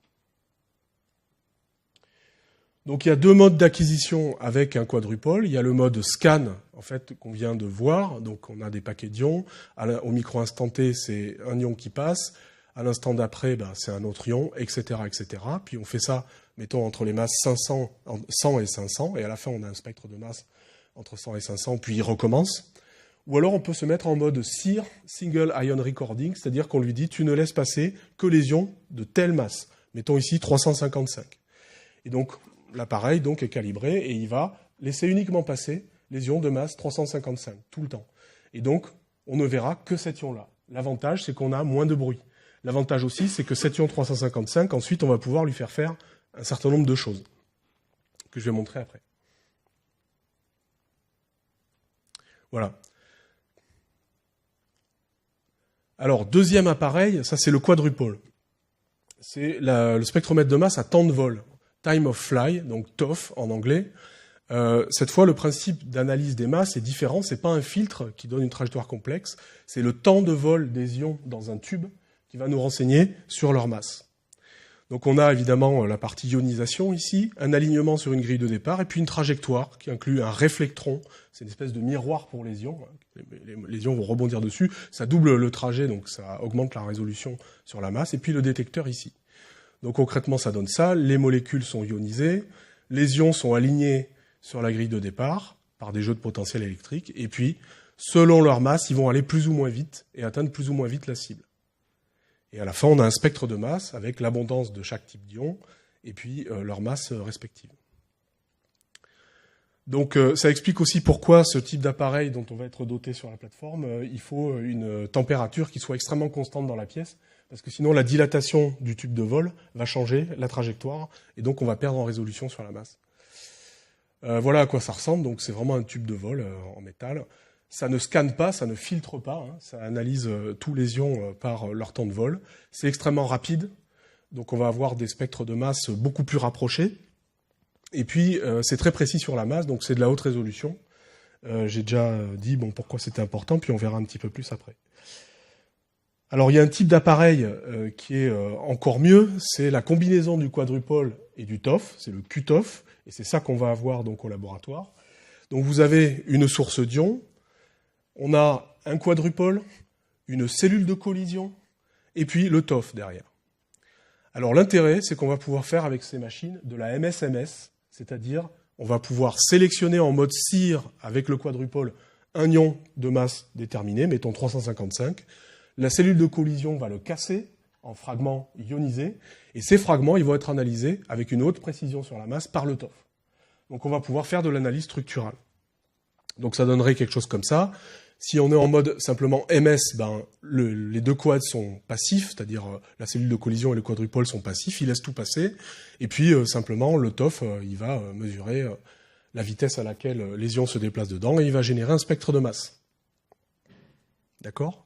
[SPEAKER 2] Donc, il y a deux modes d'acquisition avec un quadrupole. Il y a le mode scan, en fait, qu'on vient de voir. Donc, on a des paquets d'ions. Au micro-instant T, c'est un ion qui passe. À l'instant d'après, ben, c'est un autre ion, etc., etc. Puis, on fait ça, mettons, entre les masses 100 et 500. Et à la fin, on a un spectre de masse entre 100 et 500. Puis, il recommence. Ou alors, on peut se mettre en mode SIR, Single Ion Recording, c'est-à-dire qu'on lui dit, tu ne laisses passer que les ions de telle masse. Mettons ici 355. Et donc, l'appareil donc est calibré et il va laisser uniquement passer les ions de masse 355 tout le temps. Et donc, on ne verra que cet ion-là. L'avantage, c'est qu'on a moins de bruit. L'avantage aussi, c'est que cet ion 355, ensuite, on va pouvoir lui faire un certain nombre de choses que je vais montrer après. Voilà. Alors, deuxième appareil, ça c'est le quadrupole. C'est le spectromètre de masse à temps de vol. Time of fly, donc TOF en anglais. Cette fois, le principe d'analyse des masses est différent. C'est pas un filtre qui donne une trajectoire complexe. C'est le temps de vol des ions dans un tube qui va nous renseigner sur leur masse. Donc on a évidemment la partie ionisation ici, un alignement sur une grille de départ, et puis une trajectoire qui inclut un réflectron. C'est une espèce de miroir pour les ions. Les ions vont rebondir dessus. Ça double le trajet, donc ça augmente la résolution sur la masse. Et puis le détecteur ici. Donc concrètement, ça donne ça. Les molécules sont ionisées, les ions sont alignés sur la grille de départ par des jeux de potentiel électrique, et puis, selon leur masse, ils vont aller plus ou moins vite et atteindre plus ou moins vite la cible. Et à la fin, on a un spectre de masse avec l'abondance de chaque type d'ion et puis leur masse respective. Donc ça explique aussi pourquoi ce type d'appareil dont on va être doté sur la plateforme, il faut une température qui soit extrêmement constante dans la pièce, parce que sinon la dilatation du tube de vol va changer la trajectoire, et donc on va perdre en résolution sur la masse. Voilà à quoi ça ressemble, donc c'est vraiment un tube de vol en métal. Ça ne scanne pas, ça ne filtre pas, hein, ça analyse tous les ions par leur temps de vol. C'est extrêmement rapide, donc on va avoir des spectres de masse beaucoup plus rapprochés. Et puis, c'est très précis sur la masse, donc c'est de la haute résolution. J'ai déjà dit pourquoi c'était important, puis on verra un petit peu plus après. Alors, il y a un type d'appareil qui est encore mieux, c'est la combinaison du quadrupole et du TOF, c'est le QTOF, et c'est ça qu'on va avoir donc au laboratoire. Donc, vous avez une source d'ion, on a un quadrupole, une cellule de collision, et puis le TOF derrière. Alors, l'intérêt, c'est qu'on va pouvoir faire avec ces machines de la MSMS, c'est-à-dire, on va pouvoir sélectionner en mode SIR avec le quadrupole un ion de masse déterminé, mettons 355. La cellule de collision va le casser en fragments ionisés, et ces fragments ils vont être analysés avec une haute précision sur la masse par le TOF. Donc on va pouvoir faire de l'analyse structurale. Donc ça donnerait quelque chose comme ça. Si on est en mode simplement MS, les deux quads sont passifs, c'est-à-dire la cellule de collision et le quadrupole sont passifs, ils laissent tout passer, et puis simplement le TOF, il va mesurer la vitesse à laquelle les ions se déplacent dedans, et il va générer un spectre de masse. D'accord ?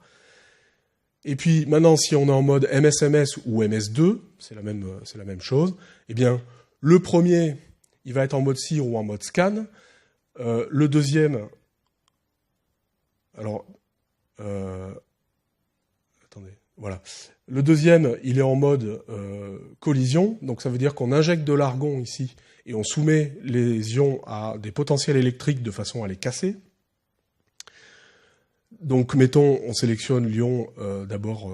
[SPEAKER 2] Et puis maintenant, si on est en mode MSMS ou MS2, c'est la même chose, eh bien, le premier, il va être en mode SIR ou en mode scan, le deuxième... Alors, attendez, voilà. Le deuxième, il est en mode collision, donc ça veut dire qu'on injecte de l'argon ici et on soumet les ions à des potentiels électriques de façon à les casser. Donc, mettons, on sélectionne l'ion d'abord,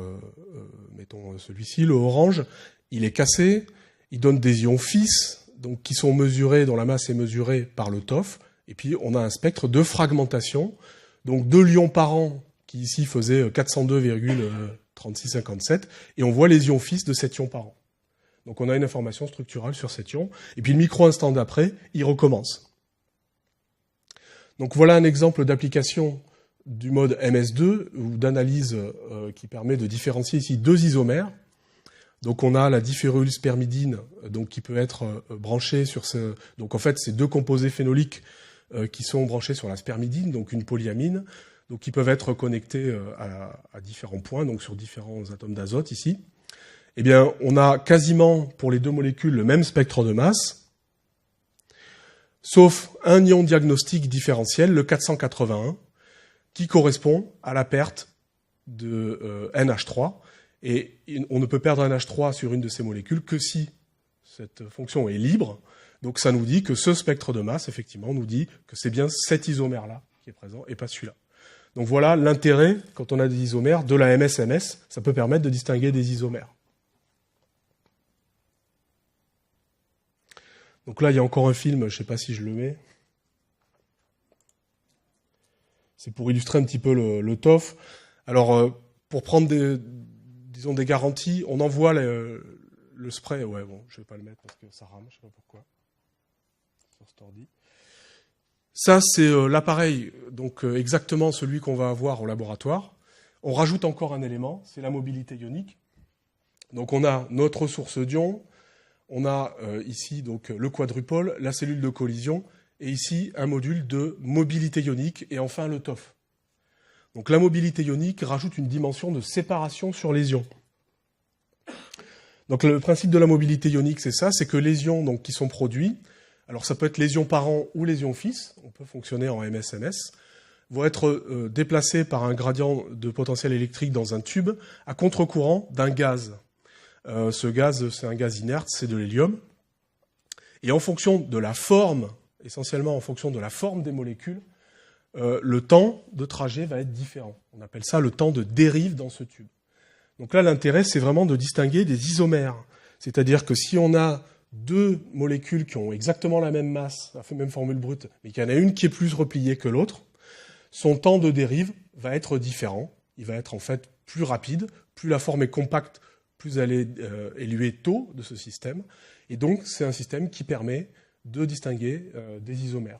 [SPEAKER 2] mettons celui-ci, le orange, il est cassé, il donne des ions fils, donc, qui sont mesurées, dont la masse est mesurée par le TOF, et puis on a un spectre de fragmentation, donc 2 ions par an, qui ici faisaient 402,3657, et on voit les ions fils de 7 ions par an. Donc on a une information structurale sur 7 ions, et puis le micro-instant d'après, il recommence. Donc voilà un exemple d'application du mode MS2, ou d'analyse qui permet de différencier ici 2 isomères. Donc on a la diphéryl-spermidine, donc qui peut être branchée sur ce. Donc en fait, c'est 2 composés phénoliques qui sont branchés sur la spermidine, donc une polyamine, donc qui peuvent être connectés à différents points, donc sur différents atomes d'azote ici. Eh bien, on a quasiment pour les 2 molécules le même spectre de masse, sauf un ion diagnostique différentiel, le 481, qui correspond à la perte de NH3. Et on ne peut perdre un NH3 sur une de ces molécules que si cette fonction est libre. Donc ça nous dit que ce spectre de masse, effectivement, nous dit que c'est bien cet isomère-là qui est présent et pas celui-là. Donc voilà l'intérêt, quand on a des isomères, de la MS-MS. Ça peut permettre de distinguer des isomères. Donc là, il y a encore un film, je ne sais pas si je le mets. C'est pour illustrer un petit peu le TOF. Alors, pour prendre des garanties, on envoie le spray. Ouais, bon, je vais pas le mettre parce que ça rame, je sais pas pourquoi. Sur cet ordi. Ça, c'est l'appareil, donc exactement celui qu'on va avoir au laboratoire. On rajoute encore un élément, c'est la mobilité ionique. Donc on a notre source d'ion, on a ici donc le quadrupole, la cellule de collision, et ici un module de mobilité ionique, et enfin le TOF. Donc la mobilité ionique rajoute une dimension de séparation sur les ions. Donc le principe de la mobilité ionique, c'est ça, c'est que les ions donc, qui sont produits, alors ça peut être les ions parents ou les ions fils, on peut fonctionner en MS-MS, vont être déplacés par un gradient de potentiel électrique dans un tube à contre-courant d'un gaz. Ce gaz, c'est un gaz inerte, c'est de l'hélium. Et en fonction de la forme, essentiellement en fonction de la forme des molécules, le temps de trajet va être différent. On appelle ça le temps de dérive dans ce tube. Donc là, l'intérêt, c'est vraiment de distinguer des isomères. C'est-à-dire que si on a 2 molécules qui ont exactement la même masse, la même formule brute, mais qu'il y en a une qui est plus repliée que l'autre, son temps de dérive va être différent. Il va être en fait plus rapide. Plus la forme est compacte, plus elle est éluée tôt de ce système. Et donc, c'est un système qui permet de distinguer des isomères.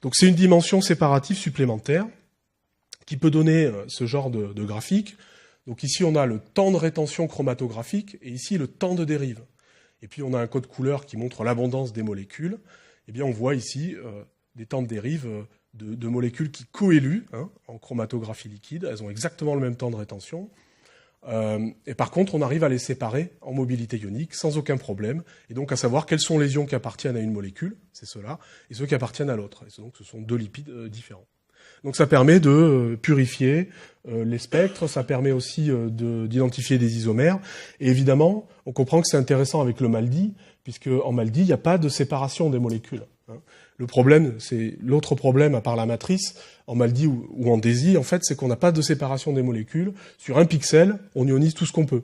[SPEAKER 2] Donc c'est une dimension séparative supplémentaire qui peut donner ce genre de graphique. Donc ici on a le temps de rétention chromatographique et ici le temps de dérive. Et puis on a un code couleur qui montre l'abondance des molécules. Et bien on voit ici des temps de dérive de molécules qui coéluent en chromatographie liquide. Elles ont exactement le même temps de rétention. Et par contre, on arrive à les séparer en mobilité ionique sans aucun problème, et donc à savoir quels sont les ions qui appartiennent à une molécule, c'est ceux-là, et ceux qui appartiennent à l'autre. Et donc ce sont 2 lipides différents. Donc ça permet de purifier les spectres, ça permet aussi d'identifier des isomères, et évidemment, on comprend que c'est intéressant avec le MALDI, puisque en MALDI, il n'y a pas de séparation des molécules. Le problème, c'est l'autre problème à part la matrice, en MALDI ou en DESI, en fait, c'est qu'on n'a pas de séparation des molécules. Sur un pixel, on ionise tout ce qu'on peut.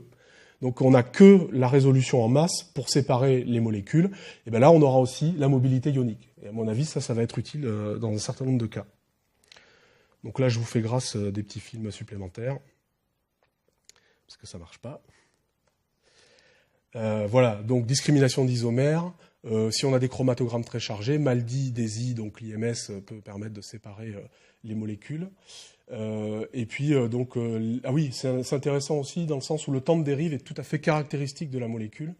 [SPEAKER 2] Donc on n'a que la résolution en masse pour séparer les molécules. Et bien là, on aura aussi la mobilité ionique. Et à mon avis, ça va être utile dans un certain nombre de cas. Donc là, je vous fais grâce des petits films supplémentaires, parce que ça marche pas. Voilà, donc discrimination d'isomères. Si on a des chromatogrammes très chargés, MALDI, DESI, donc l'IMS peut permettre de séparer les molécules. Et puis, ah oui, c'est intéressant aussi dans le sens où le temps de dérive est tout à fait caractéristique de la molécule.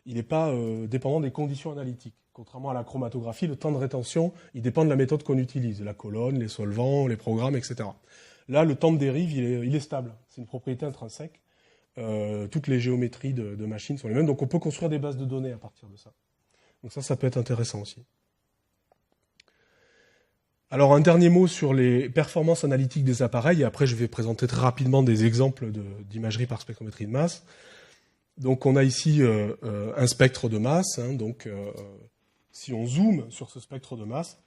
[SPEAKER 2] Il n'est pas dépendant des conditions analytiques. Contrairement à la chromatographie, le temps de rétention, il dépend de la méthode qu'on utilise, la colonne, les solvants, les programmes, etc. Là, le temps de dérive, il est stable. C'est une propriété intrinsèque. Toutes les géométries de machines sont les mêmes, donc on peut construire des bases de données à partir de ça. Donc ça peut être intéressant aussi. Alors un dernier mot sur les performances analytiques des appareils, et après je vais présenter très rapidement des exemples d'imagerie par spectrométrie de masse. Donc on a ici un spectre de masse, donc si on zoome sur ce spectre de masse,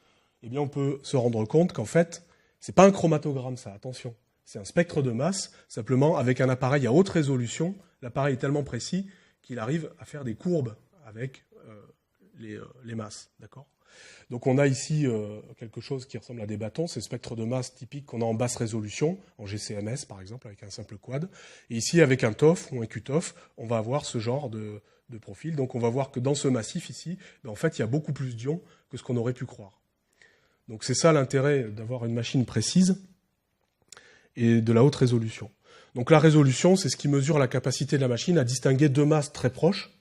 [SPEAKER 2] eh bien on peut se rendre compte qu'en fait, c'est pas un chromatogramme ça, attention. C'est un spectre de masse, simplement avec un appareil à haute résolution, l'appareil est tellement précis qu'il arrive à faire des courbes avec les masses, d'accord ? Donc on a ici quelque chose qui ressemble à des bâtons, c'est le spectre de masse typique qu'on a en basse résolution, en GCMS par exemple, avec un simple quad. Et ici, avec un TOF ou un QTOF, on va avoir ce genre de profil. Donc on va voir que dans ce massif ici, en fait, il y a beaucoup plus d'ions que ce qu'on aurait pu croire. Donc c'est ça l'intérêt d'avoir une machine précise et de la haute résolution. Donc la résolution, c'est ce qui mesure la capacité de la machine à distinguer deux masses très proches.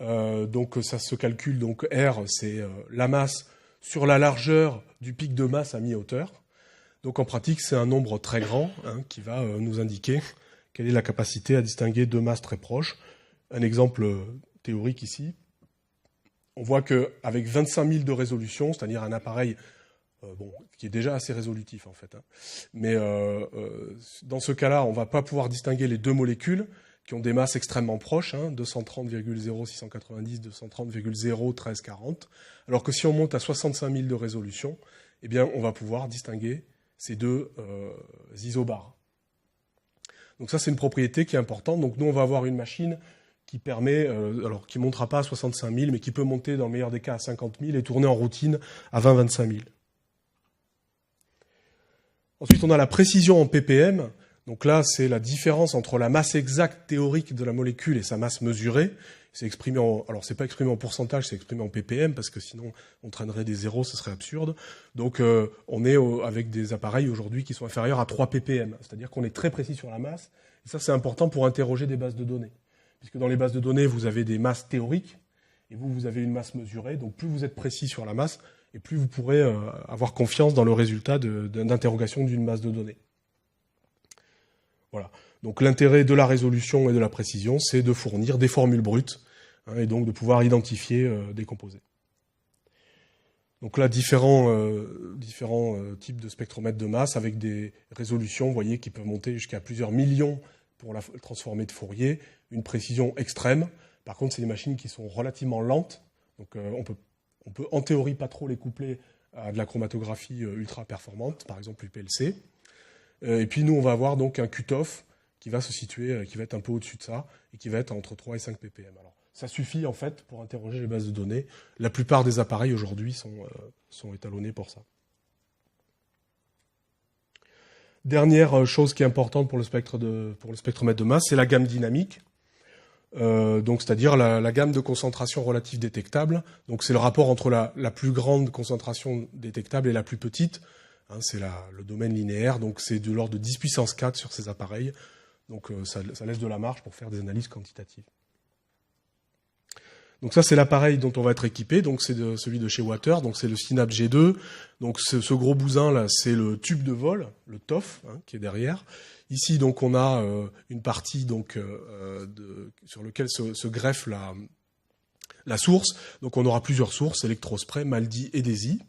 [SPEAKER 2] Donc ça se calcule, donc R, c'est la masse sur la largeur du pic de masse à mi-hauteur. Donc en pratique, c'est un nombre très grand qui va nous indiquer quelle est la capacité à distinguer deux masses très proches. Un exemple théorique ici. On voit qu'avec 25 000 de résolution, c'est-à-dire un appareil qui est déjà assez résolutif en fait, mais dans ce cas-là, on ne va pas pouvoir distinguer les deux molécules qui ont des masses extrêmement proches, 230,0690, 230,01340, alors que si on monte à 65 000 de résolution, eh bien, on va pouvoir distinguer ces deux isobars. Donc ça, c'est une propriété qui est importante. Donc nous, on va avoir une machine qui permet, alors qui ne montera pas à 65 000, mais qui peut monter dans le meilleur des cas à 50 000 et tourner en routine à 20-25 000. Ensuite, on a la précision en ppm. Donc là, c'est la différence entre la masse exacte théorique de la molécule et sa masse mesurée. C'est exprimé alors c'est pas exprimé en pourcentage, c'est exprimé en ppm, parce que sinon on traînerait des zéros, ce serait absurde. Donc on est avec des appareils aujourd'hui qui sont inférieurs à 3 ppm, c'est-à-dire qu'on est très précis sur la masse. Et ça, c'est important pour interroger des bases de données. Puisque dans les bases de données, vous avez des masses théoriques, et vous avez une masse mesurée. Donc plus vous êtes précis sur la masse, et plus vous pourrez avoir confiance dans le résultat d'interrogation d'une masse de données. Voilà. Donc l'intérêt de la résolution et de la précision, c'est de fournir des formules brutes, et donc de pouvoir identifier des composés. Donc là, différents types de spectromètres de masse avec des résolutions, vous voyez, qui peuvent monter jusqu'à plusieurs millions pour la transformée de Fourier, une précision extrême. Par contre, c'est des machines qui sont relativement lentes, donc on peut en théorie pas trop les coupler à de la chromatographie ultra performante, par exemple UPLC. Et puis nous, on va avoir donc un cutoff qui va se situer, qui va être un peu au-dessus de ça, et qui va être entre 3 et 5 ppm. Alors, ça suffit en fait pour interroger les bases de données. La plupart des appareils aujourd'hui sont étalonnés pour ça. Dernière chose qui est importante pour le spectromètre de masse, c'est la gamme dynamique. Donc c'est-à-dire la gamme de concentration relative détectable. Donc c'est le rapport entre la plus grande concentration détectable et la plus petite. C'est le domaine linéaire, donc c'est de l'ordre de 10 puissance 4 sur ces appareils. Donc ça laisse de la marge pour faire des analyses quantitatives. Donc ça, c'est l'appareil dont on va être équipé. Donc c'est celui de chez Water. Donc c'est le Synapse G2. Donc ce gros bousin là, c'est le tube de vol, le TOF, qui est derrière. Ici, donc on a une partie donc sur lequel se greffe la source. Donc on aura plusieurs sources, électrospray, MALDI et DESI.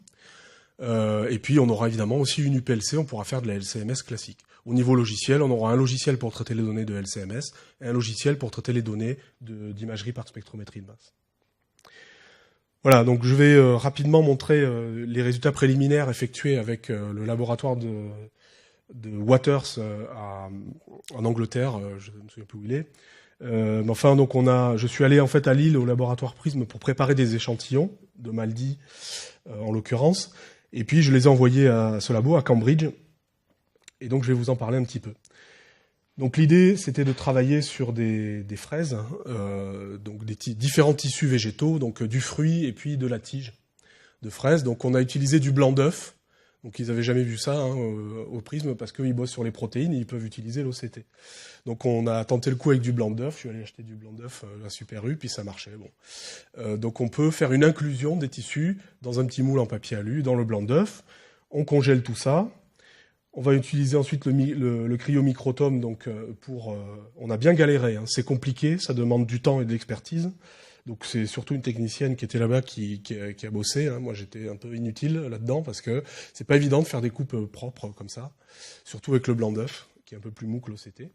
[SPEAKER 2] Et puis on aura évidemment aussi une UPLC, on pourra faire de la LCMS classique. Au niveau logiciel, on aura un logiciel pour traiter les données de LCMS et un logiciel pour traiter les données d'imagerie par spectrométrie de masse. Voilà, donc je vais rapidement montrer les résultats préliminaires effectués avec le laboratoire de Waters en Angleterre, je ne me souviens plus où il est. Mais enfin, donc je suis allé en fait à Lille au laboratoire Prism pour préparer des échantillons de MALDI en l'occurrence. Et puis, je les ai envoyés à ce labo, à Cambridge. Et donc, je vais vous en parler un petit peu. Donc, l'idée, c'était de travailler sur des fraises, donc différents tissus végétaux, donc du fruit et puis de la tige de fraises. Donc, on a utilisé du blanc d'œuf. Donc, ils n'avaient jamais vu ça au Prisme parce qu'ils bossent sur les protéines et ils peuvent utiliser l'OCT. Donc, on a tenté le coup avec du blanc d'œuf. Je suis allé acheter du blanc d'œuf à Super U, puis ça marchait. Bon. Donc, on peut faire une inclusion des tissus dans un petit moule en papier alu, dans le blanc d'œuf. On congèle tout ça. On va utiliser ensuite le cryomicrotome. Donc, on a bien galéré. C'est compliqué, ça demande du temps et de l'expertise. Donc c'est surtout une technicienne qui était là-bas qui a bossé. Moi j'étais un peu inutile là-dedans parce que c'est pas évident de faire des coupes propres comme ça, surtout avec le blanc d'œuf qui est un peu plus mou que l'OCT.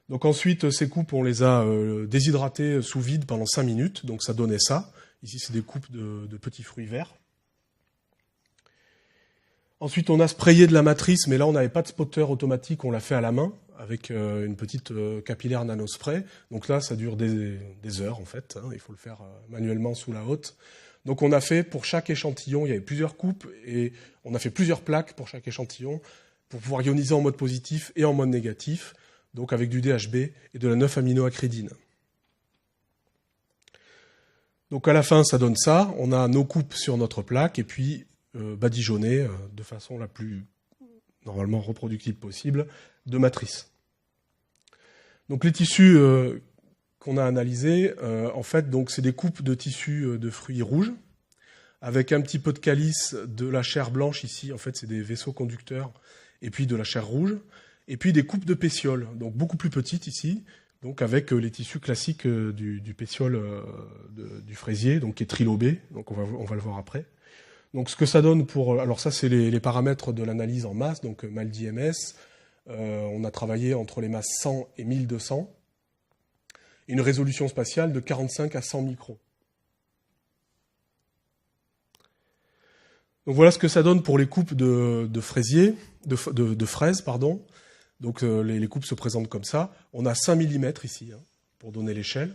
[SPEAKER 2] Donc ensuite ces coupes on les a déshydratées sous vide pendant 5 minutes, donc ça donnait ça. Ici c'est des coupes de petits fruits verts. Ensuite, on a sprayé de la matrice, mais là, on n'avait pas de spotter automatique, on l'a fait à la main, avec une petite capillaire nanospray. Donc là, ça dure des heures, en fait. Il faut le faire manuellement sous la hotte. Donc on a fait, pour chaque échantillon, il y avait plusieurs coupes, et on a fait plusieurs plaques pour chaque échantillon, pour pouvoir ioniser en mode positif et en mode négatif, donc avec du DHB et de la 9-aminoacridine. Donc à la fin, ça donne ça. On a nos coupes sur notre plaque, et puis badigeonnées de façon la plus normalement reproductible possible de matrice. Donc les tissus qu'on a analysés, en fait, donc c'est des coupes de tissus de fruits rouges, avec un petit peu de calice, de la chair blanche ici, en fait c'est des vaisseaux conducteurs, et puis de la chair rouge, et puis des coupes de pétiole, donc beaucoup plus petites ici, donc avec les tissus classiques du pétiole du fraisier, donc qui est trilobé, donc on va le voir après. Donc ce que ça donne pour... Alors ça c'est les paramètres de l'analyse en masse, donc MALDI-MS, on a travaillé entre les masses 100 et 1200, une résolution spatiale de 45 à 100 microns. Donc voilà ce que ça donne pour les coupes de fraises, pardon. Donc les coupes se présentent comme ça. On a 5 mm ici, pour donner l'échelle.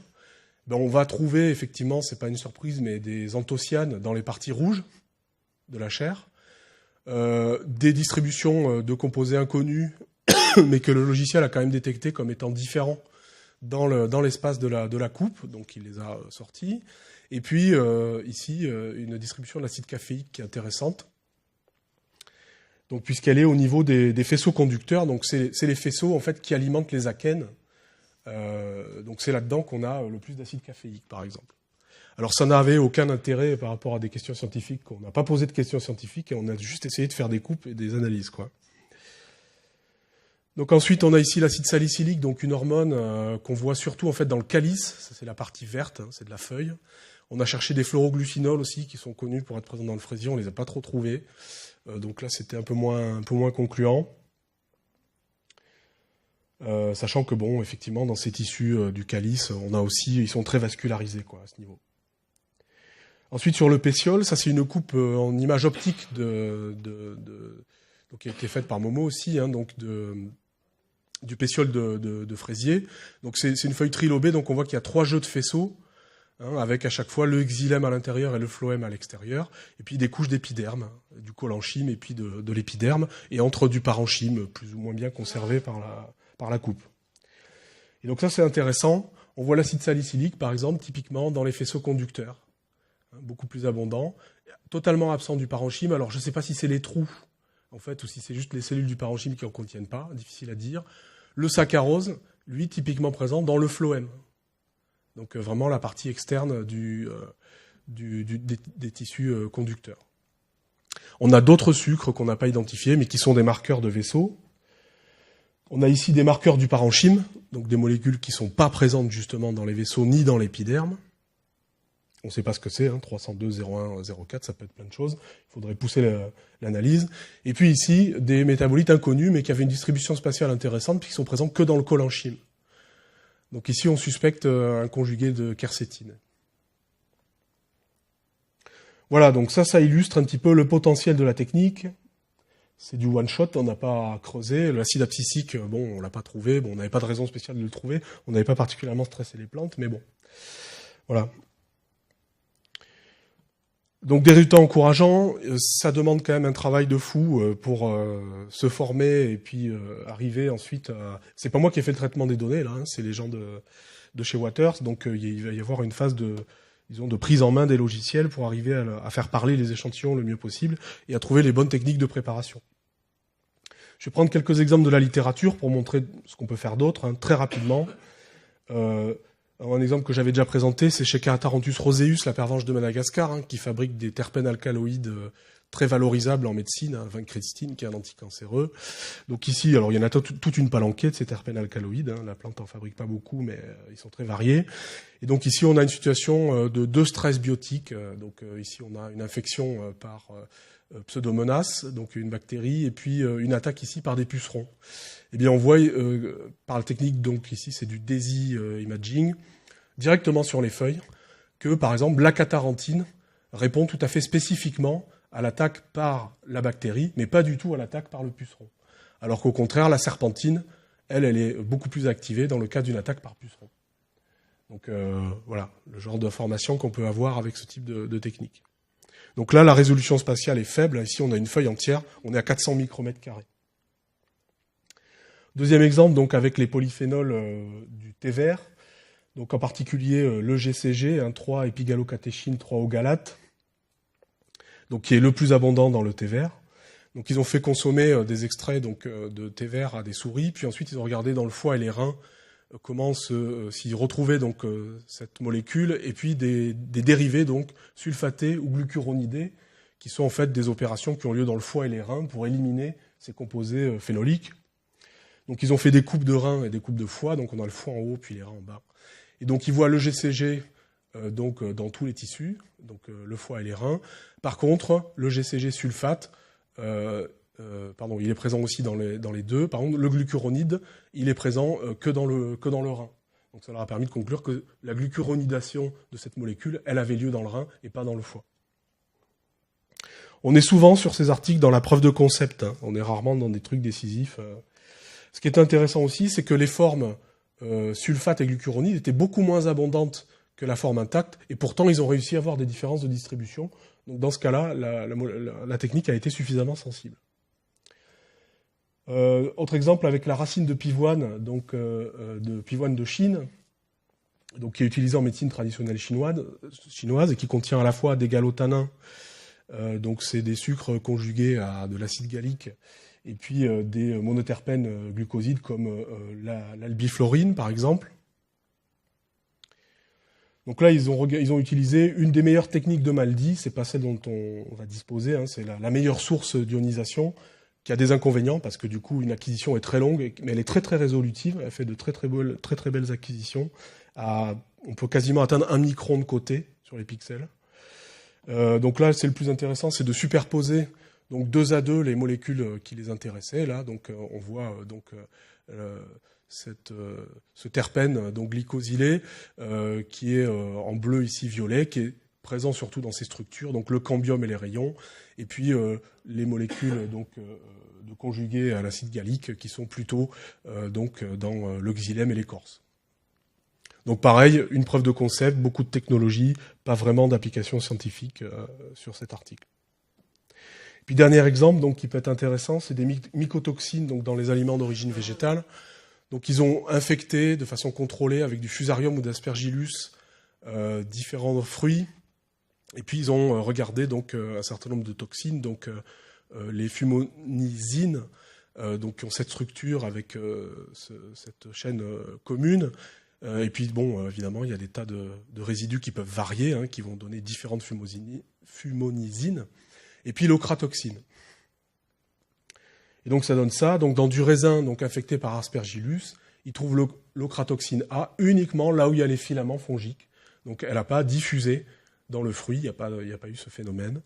[SPEAKER 2] Ben, on va trouver, effectivement, c'est pas une surprise, mais des anthocyanes dans les parties rouges de la chair. Des distributions de composés inconnus, mais que le logiciel a quand même détecté comme étant différents dans l'espace de la coupe, donc il les a sortis. Et puis ici, une distribution de l'acide caféique qui est intéressante, donc puisqu'elle est au niveau des faisceaux conducteurs, donc c'est les faisceaux en fait qui alimentent les akènes. Donc c'est là-dedans qu'on a le plus d'acide caféique, par exemple. Alors ça n'avait aucun intérêt par rapport à des questions scientifiques, on n'a pas posé de questions scientifiques et on a juste essayé de faire des coupes et des analyses, quoi. Donc ensuite, on a ici l'acide salicylique, donc une hormone qu'on voit surtout en fait dans le calice, ça c'est la partie verte, c'est de la feuille. On a cherché des fluoroglucinols aussi qui sont connus pour être présents dans le fraisier, on les a pas trop trouvés. Donc là, c'était un peu moins concluant. Sachant que bon, effectivement, dans ces tissus du calice, on a aussi, ils sont très vascularisés, quoi, à ce niveau. Ensuite, sur le pétiole, ça c'est une coupe en image optique donc, qui a été faite par Momo aussi, donc du pétiole de fraisier. Donc c'est une feuille trilobée, donc on voit qu'il y a 3 jeux de faisceaux, avec à chaque fois le xylème à l'intérieur et le phloème à l'extérieur, et puis des couches d'épiderme, du collenchyme et puis de l'épiderme, et entre du parenchyme, plus ou moins bien conservé par la coupe. Et donc ça c'est intéressant, on voit l'acide salicylique par exemple, typiquement dans les faisceaux conducteurs, beaucoup plus abondant, totalement absent du parenchyme. Alors je ne sais pas si c'est les trous, en fait, ou si c'est juste les cellules du parenchyme qui n'en contiennent pas, difficile à dire. Le saccharose, lui, typiquement présent dans le phloème. Donc vraiment la partie externe des tissus conducteurs. On a d'autres sucres qu'on n'a pas identifiés, mais qui sont des marqueurs de vaisseaux. On a ici des marqueurs du parenchyme, donc des molécules qui ne sont pas présentes justement dans les vaisseaux ni dans l'épiderme. On ne sait pas ce que c'est, 302, 01, 04, ça peut être plein de choses. Il faudrait pousser l'analyse. Et puis ici, des métabolites inconnus, mais qui avaient une distribution spatiale intéressante, puisqu'ils sont présents que dans le collenchyme. Donc ici, on suspecte un conjugué de quercétine. Voilà, donc ça illustre un petit peu le potentiel de la technique. C'est du one-shot, on n'a pas à creuser. L'acide abscisique, bon, on l'a pas trouvé. Bon, on n'avait pas de raison spéciale de le trouver. On n'avait pas particulièrement stressé les plantes, mais bon. Voilà. Donc des résultats encourageants, ça demande quand même un travail de fou pour se former et puis arriver ensuite à... C'est pas moi qui ai fait le traitement des données, là, c'est les gens de chez Waters, donc il va y avoir une phase de prise en main des logiciels pour arriver à faire parler les échantillons le mieux possible et à trouver les bonnes techniques de préparation. Je vais prendre quelques exemples de la littérature pour montrer ce qu'on peut faire d'autre, très rapidement. Un exemple que j'avais déjà présenté, c'est chez Cataranthus roseus, la pervenche de Madagascar, qui fabrique des terpènes alcaloïdes très valorisables en médecine, vincrétine, qui est un anticancéreux. Donc ici, alors il y en a toute une palanquée de ces terpènes alcaloïdes, la plante n'en fabrique pas beaucoup, mais ils sont très variés. Et donc ici, on a une situation de 2 stress biotiques. Donc ici, on a une infection par Pseudomonas, donc une bactérie, et puis une attaque ici par des pucerons. Eh bien, on voit par la technique, donc ici, c'est du DAISY imaging, directement sur les feuilles, que par exemple la catarantine répond tout à fait spécifiquement à l'attaque par la bactérie, mais pas du tout à l'attaque par le puceron. Alors qu'au contraire, la serpentine, elle est beaucoup plus activée dans le cas d'une attaque par puceron. Donc voilà, le genre d'information qu'on peut avoir avec ce type de technique. Donc là, la résolution spatiale est faible. Ici, on a une feuille entière, on est à 400 micromètres carrés. Deuxième exemple, donc avec les polyphénols du thé vert, donc en particulier le GCG, 3-épigalocatéchine 3-ogalate, donc qui est le plus abondant dans le thé vert. Donc ils ont fait consommer des extraits donc, de thé vert à des souris, puis ensuite ils ont regardé dans le foie et les reins comment s'y retrouvait donc cette molécule, et puis des dérivés donc sulfatés ou glucuronidés, qui sont en fait des opérations qui ont lieu dans le foie et les reins pour éliminer ces composés phénoliques. Donc ils ont fait des coupes de reins et des coupes de foie, donc on a le foie en haut puis les reins en bas. Et donc ils voient le GCG donc dans tous les tissus, donc le foie et les reins. Par contre, le GCG sulfate, il est présent aussi dans les deux. Par contre, le glucuronide, il est présent que dans le rein. Donc ça leur a permis de conclure que la glucuronidation de cette molécule, elle avait lieu dans le rein et pas dans le foie. On est souvent sur ces articles dans la preuve de concept, hein. On est rarement dans des trucs décisifs. Ce qui est intéressant aussi, c'est que les formes sulfate et glucuronide étaient beaucoup moins abondantes que la forme intacte, et pourtant ils ont réussi à avoir des différences de distribution. Donc dans ce cas-là, la technique a été suffisamment sensible. Autre exemple avec la racine de pivoine, donc de pivoine de Chine, donc qui est utilisée en médecine traditionnelle chinoise et qui contient à la fois des gallotanins, donc c'est des sucres conjugués à de l'acide gallique, et puis des monoterpènes glucosides comme l'albiflorine par exemple. Donc là, ils ont utilisé une des meilleures techniques de Maldi, c'est pas celle dont on va disposer, hein, c'est la meilleure source d'ionisation, qui a des inconvénients, parce que du coup, une acquisition est très longue, mais elle est très très résolutive, elle fait de très belles acquisitions. On peut quasiment atteindre 1 micron de côté sur les pixels. Donc là, c'est le plus intéressant, c'est de superposer donc 2 à 2 les molécules qui les intéressaient. Là, donc on voit ce terpène donc glycosylé qui est en bleu ici violet, qui est présent surtout dans ces structures, donc le cambium et les rayons, et puis les molécules donc de conjuguées à l'acide gallique qui sont plutôt donc dans le xylème et l'écorce. Donc pareil, une preuve de concept, beaucoup de technologie, pas vraiment d'application scientifique sur cet article. Et puis dernier exemple donc qui peut être intéressant, c'est des mycotoxines donc dans les aliments d'origine végétale. Donc ils ont infecté de façon contrôlée avec du fusarium ou d'aspergillus différents fruits. Et puis ils ont regardé donc un certain nombre de toxines, donc les fumonisines, donc qui ont cette structure avec cette chaîne commune. Et puis bon, évidemment, il y a des tas de résidus qui peuvent varier, hein, qui vont donner différentes fumonisines. Et puis l'ochratoxine. Et donc ça donne ça. Donc dans du raisin donc infecté par aspergillus, ils trouvent l'ochratoxine A uniquement là où il y a les filaments fongiques. Donc elle n'a pas diffusé dans le fruit, il n'y a pas eu ce phénomène.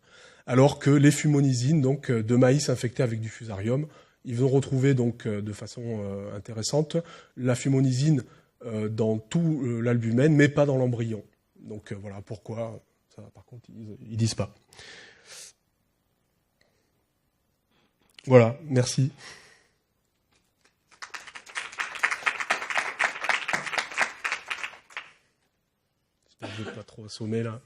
[SPEAKER 2] Alors que les fumonisines donc de maïs infectés avec du fusarium, ils ont retrouvé donc de façon intéressante la fumonisine dans tout l'albumène, mais pas dans l'embryon. Donc voilà pourquoi. Ça, par contre, ils disent pas. Voilà, merci. J'espère que je ne vais pas trop assommer là.